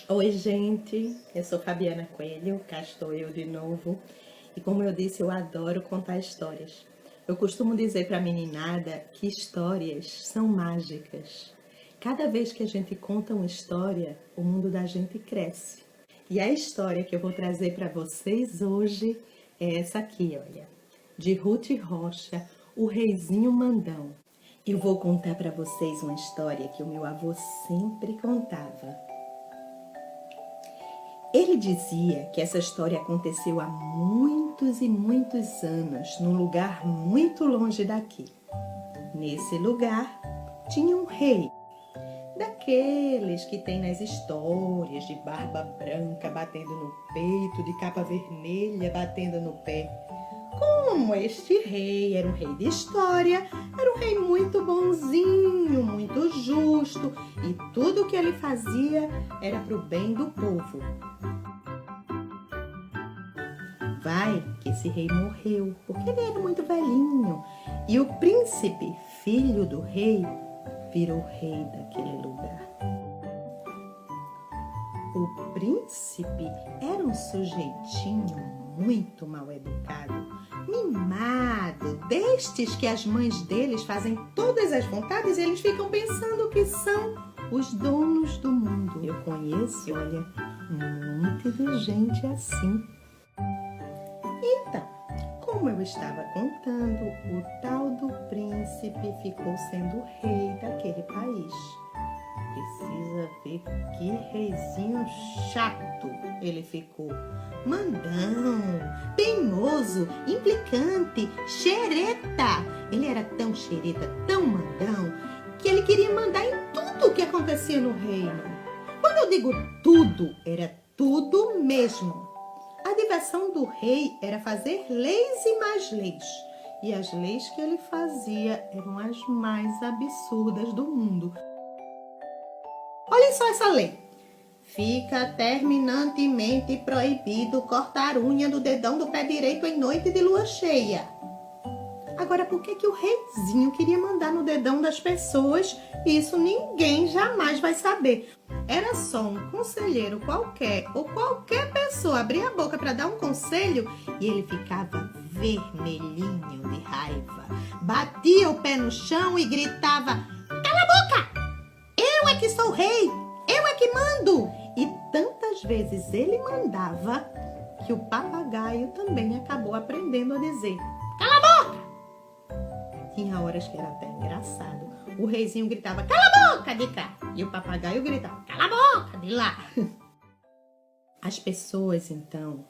Oi, gente, eu sou Fabiana Coelho, cá estou eu de novo. E como eu disse, eu adoro contar histórias. Eu costumo dizer para a meninada que histórias são mágicas. Cada vez que a gente conta uma história, o mundo da gente cresce. E a história que eu vou trazer para vocês hoje é essa aqui, olha, de Ruth Rocha, O Reizinho Mandão. Eu vou contar para vocês uma história que o meu avô sempre contava. Ele dizia que essa história aconteceu há muitos e muitos anos, num lugar muito longe daqui. Nesse lugar tinha um rei, daqueles que tem nas histórias, de barba branca batendo no peito, de capa vermelha batendo no pé. Como este rei era um rei de história, era um rei muito bonzinho, muito justo, e tudo o que ele fazia era para o bem do povo. Vai que esse rei morreu, porque ele era muito velhinho. E o príncipe, filho do rei, virou rei daquele lugar. O príncipe era um sujeitinho muito mal educado, mimado, destes que as mães deles fazem todas as vontades e eles ficam pensando que são os donos do mundo. Eu conheço, olha, um monte de gente assim. Então, como eu estava contando, o tal do príncipe ficou sendo rei daquele país. Precisa ver que reizinho chato ele ficou. Mandão, teimoso, implicante, xereta. Ele era tão xereta, tão mandão, que ele queria mandar em tudo o que acontecia no reino. Quando eu digo tudo, era tudo mesmo. A diversão do rei era fazer leis e mais leis. E as leis que ele fazia eram as mais absurdas do mundo. Olhem só essa lei. Fica terminantemente proibido cortar unha do dedão do pé direito em noite de lua cheia. Agora, por que o reizinho queria mandar no dedão das pessoas? Isso ninguém jamais vai saber. Era só um conselheiro qualquer ou qualquer pessoa abrir a boca para dar um conselho e ele ficava vermelhinho de raiva. Batia o pé no chão e gritava: "Cala a boca! Eu é que sou rei! Eu é que mando!" E tantas vezes ele mandava que o papagaio também acabou aprendendo a dizer: "Cala a boca!" Tinha horas que era até engraçado. O reizinho gritava: "Cala a boca de cá!" E o papagaio gritava: "Cala a boca de lá!" As pessoas, então,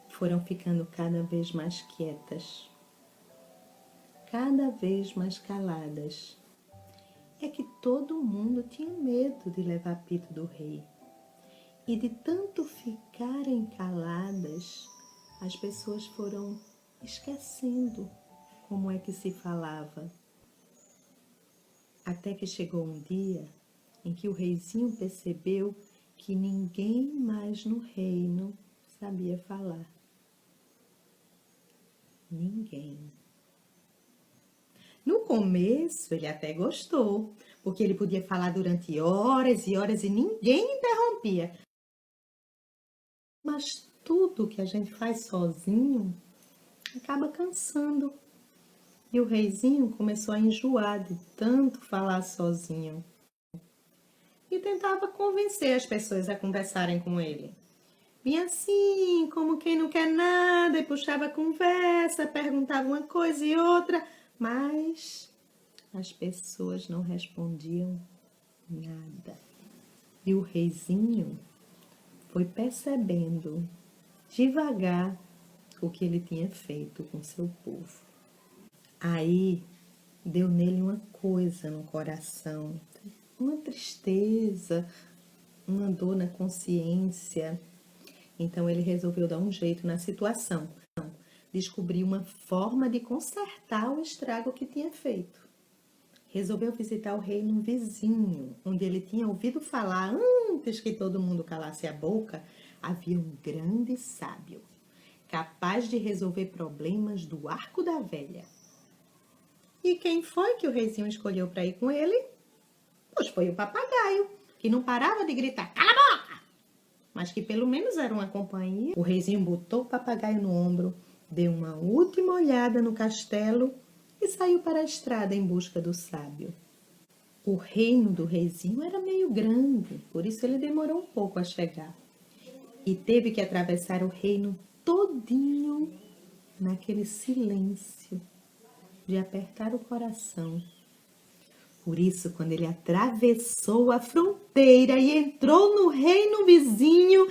foram ficando cada vez mais quietas, cada vez mais caladas. É que todo mundo tinha medo de levar pito do rei. E de tanto ficarem caladas, as pessoas foram esquecendo como é que se falava. Até que chegou um dia em que o reizinho percebeu que ninguém mais no reino sabia falar. Ninguém. No começo ele até gostou, porque ele podia falar durante horas e horas e ninguém interrompia. Mas tudo que a gente faz sozinho acaba cansando. E o reizinho começou a enjoar de tanto falar sozinho. E tentava convencer as pessoas a conversarem com ele. Vinha assim, como quem não quer nada, e puxava a conversa, perguntava uma coisa e outra, mas as pessoas não respondiam nada. E o reizinho foi percebendo devagar o que ele tinha feito com seu povo. Aí deu nele uma coisa no coração, uma tristeza, uma dor na consciência. Então ele resolveu dar um jeito na situação. Descobriu uma forma de consertar o estrago que tinha feito. Resolveu visitar o reino vizinho, onde ele tinha ouvido falar, antes que todo mundo calasse a boca, havia um grande sábio, capaz de resolver problemas do arco da velha. E quem foi que o reizinho escolheu para ir com ele? Pois foi o papagaio, que não parava de gritar, cala a boca! Mas que pelo menos era uma companhia. O reizinho botou o papagaio no ombro, deu uma última olhada no castelo e saiu para a estrada em busca do sábio. O reino do reizinho era meio grande, por isso ele demorou um pouco a chegar. E teve que atravessar o reino todinho naquele silêncio de apertar o coração. Por isso, quando ele atravessou a fronteira e entrou no reino vizinho,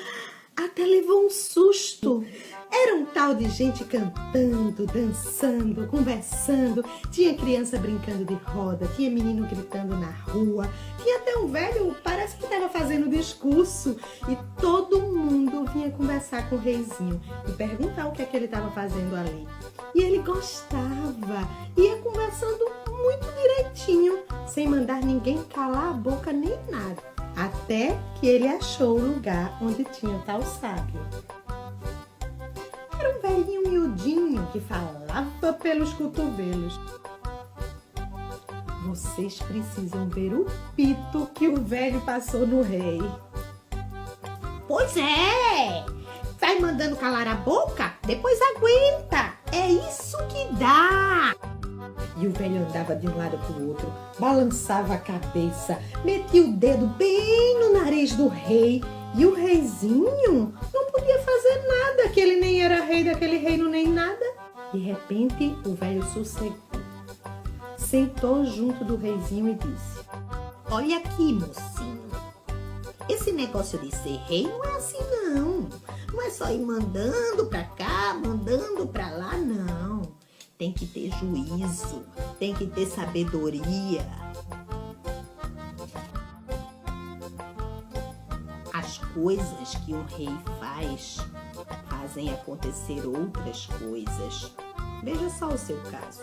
até levou um susto. Era um tal de gente cantando, dançando, conversando. Tinha criança brincando de roda, tinha menino gritando na rua. Tinha até um velho, parece que estava fazendo discurso. E todo mundo vinha conversar com o reizinho e perguntar o que é que ele estava fazendo ali. E ele gostava, ia conversando muito direitinho, sem mandar ninguém calar a boca nem nada. Até que ele achou o lugar onde tinha o tal sábio. Era um velhinho miudinho que falava pelos cotovelos. Vocês precisam ver o pito que o velho passou no rei. Pois é! Vai mandando calar a boca, depois aguenta. É isso que dá. E o velho andava de um lado para o outro, balançava a cabeça, metia o dedo bem no nariz do rei. E o reizinho não podia fazer nada, que ele nem era rei daquele reino nem nada. De repente, o velho sossegou, sentou junto do reizinho e disse: olha aqui, mocinho, esse negócio de ser rei não é assim não. Não é só ir mandando pra cá, mandando pra lá, não. Tem que ter juízo, tem que ter sabedoria. As coisas que um rei faz, fazem acontecer outras coisas. Veja só o seu caso.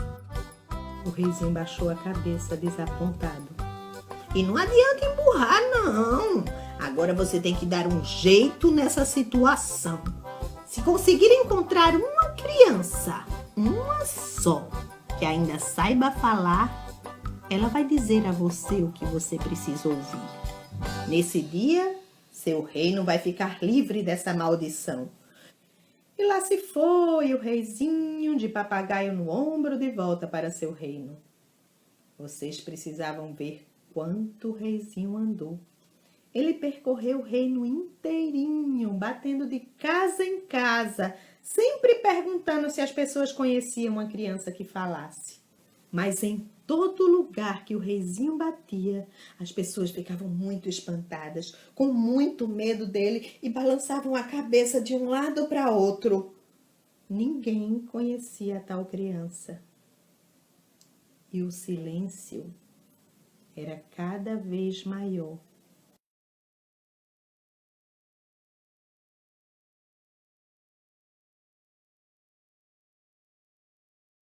O reizinho baixou a cabeça, desapontado. E não adianta empurrar, não. Agora você tem que dar um jeito nessa situação. Se conseguir encontrar uma criança, uma só, que ainda saiba falar, ela vai dizer a você o que você precisa ouvir. Nesse dia, seu reino vai ficar livre dessa maldição. E lá se foi o reizinho de papagaio no ombro de volta para seu reino. Vocês precisavam ver quanto o reizinho andou. Ele percorreu o reino inteirinho, batendo de casa em casa, sempre perguntando se as pessoas conheciam uma criança que falasse. Mas em todo lugar que o reizinho batia, as pessoas ficavam muito espantadas, com muito medo dele e balançavam a cabeça de um lado para outro. Ninguém conhecia a tal criança. E o silêncio era cada vez maior.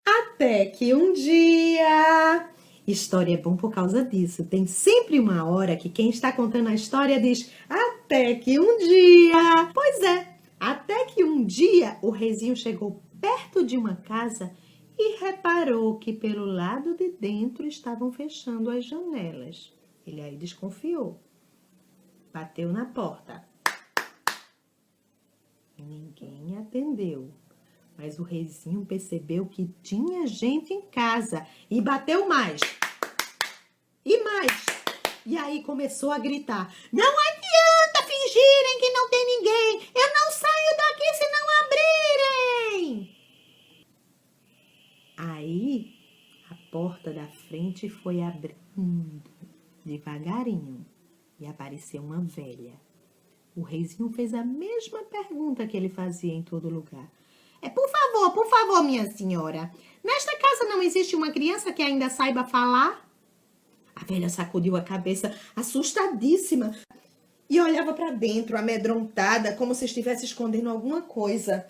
Até que um dia... História é bom por causa disso. Tem sempre uma hora que quem está contando a história diz até que um dia... Pois é, até que um dia o reizinho chegou perto de uma casa e reparou que pelo lado de dentro estavam fechando as janelas. Ele aí desconfiou. Bateu na porta. Ninguém atendeu. Mas o reizinho percebeu que tinha gente em casa e bateu mais. E mais. E aí começou a gritar: não adianta fingirem que não tem ninguém. Eu não saio daqui se não abrirem. Aí a porta da frente foi abrindo devagarinho e apareceu uma velha. O reizinho fez a mesma pergunta que ele fazia em todo lugar. Por favor, minha senhora, nesta casa não existe uma criança que ainda saiba falar? A velha sacudiu a cabeça, assustadíssima, e olhava para dentro, amedrontada, como se estivesse escondendo alguma coisa.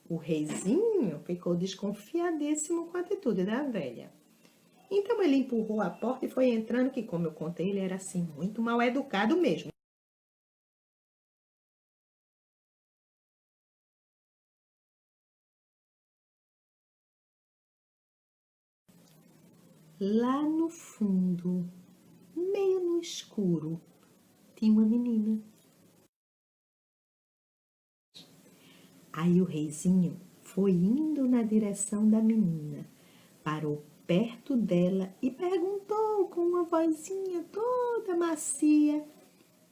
O reizinho ficou desconfiadíssimo com a atitude da velha. Então ele empurrou a porta e foi entrando, que como eu contei, ele era assim, muito mal educado mesmo. Lá no fundo, meio no escuro, tinha uma menina. Aí o reizinho foi indo na direção da menina, parou perto dela e perguntou com uma vozinha toda macia: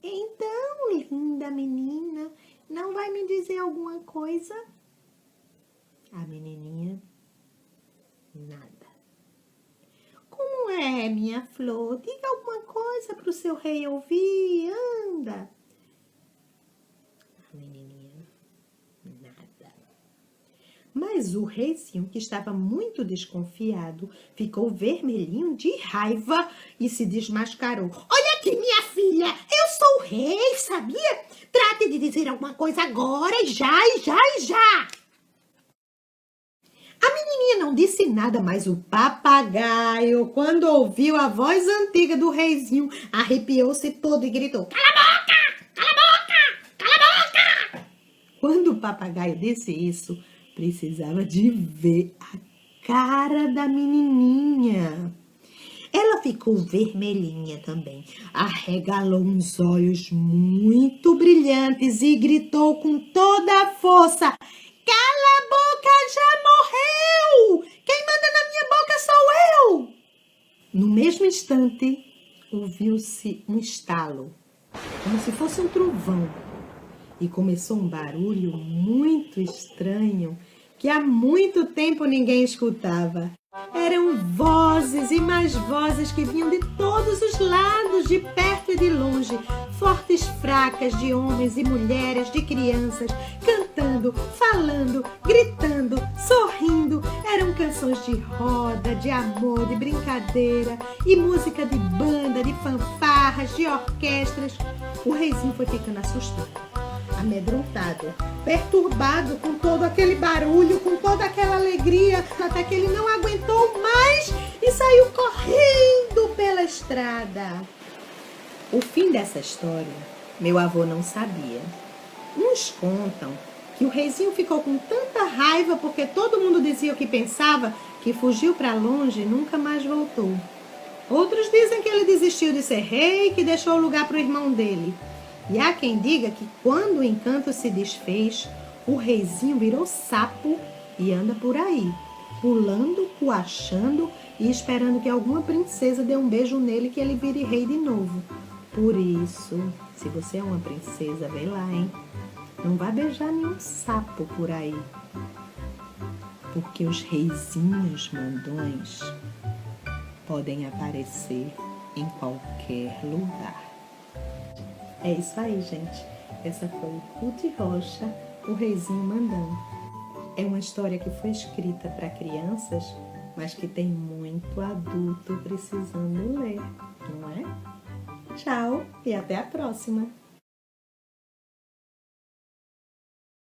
então, linda menina, não vai me dizer alguma coisa? A menininha, nada. Como é, minha flor? Diga alguma coisa para o seu rei ouvir, anda. A menininha, nada. Mas o reizinho, que estava muito desconfiado, ficou vermelhinho de raiva e se desmascarou. Olha aqui, minha filha, eu sou o rei, sabia? Trate de dizer alguma coisa agora, já. A menininha não disse nada, mas o papagaio, quando ouviu a voz antiga do reizinho, arrepiou-se todo e gritou: cala a boca! Cala a boca! Cala a boca! Quando o papagaio disse isso, precisava de ver a cara da menininha. Ela ficou vermelhinha também, arregalou uns olhos muito brilhantes e gritou com toda a força: cala a boca, já morreu! Quem manda na minha boca sou eu! No mesmo instante, ouviu-se um estalo, como se fosse um trovão, e começou um barulho muito estranho que há muito tempo ninguém escutava. Eram vozes e mais vozes que vinham de todos os lados, de perto e de longe, fortes, fracas, de homens e mulheres, de crianças, cantando, falando, gritando, sorrindo. Eram canções de roda, de amor, de brincadeira, e música de banda, de fanfarras, de orquestras. O reizinho foi ficando assustado, amedrontado, perturbado com todo aquele barulho, com toda aquela alegria, até que ele não aguentou mais e saiu correndo pela estrada. O fim dessa história, meu avô não sabia. Uns contam que o reizinho ficou com tanta raiva porque todo mundo dizia o que pensava, que fugiu para longe e nunca mais voltou. Outros dizem que ele desistiu de ser rei e que deixou o lugar para o irmão dele. E há quem diga que quando o encanto se desfez, o reizinho virou sapo e anda por aí, pulando, coachando e esperando que alguma princesa dê um beijo nele que ele vire rei de novo. Por isso, se você é uma princesa, vê lá, hein? Não vai beijar nenhum sapo por aí. Porque os reizinhos mandões podem aparecer em qualquer lugar. É isso aí, gente. Essa foi Ruth Rocha, o reizinho mandão. É uma história que foi escrita para crianças, mas que tem muito adulto precisando ler, não é? Tchau e até a próxima!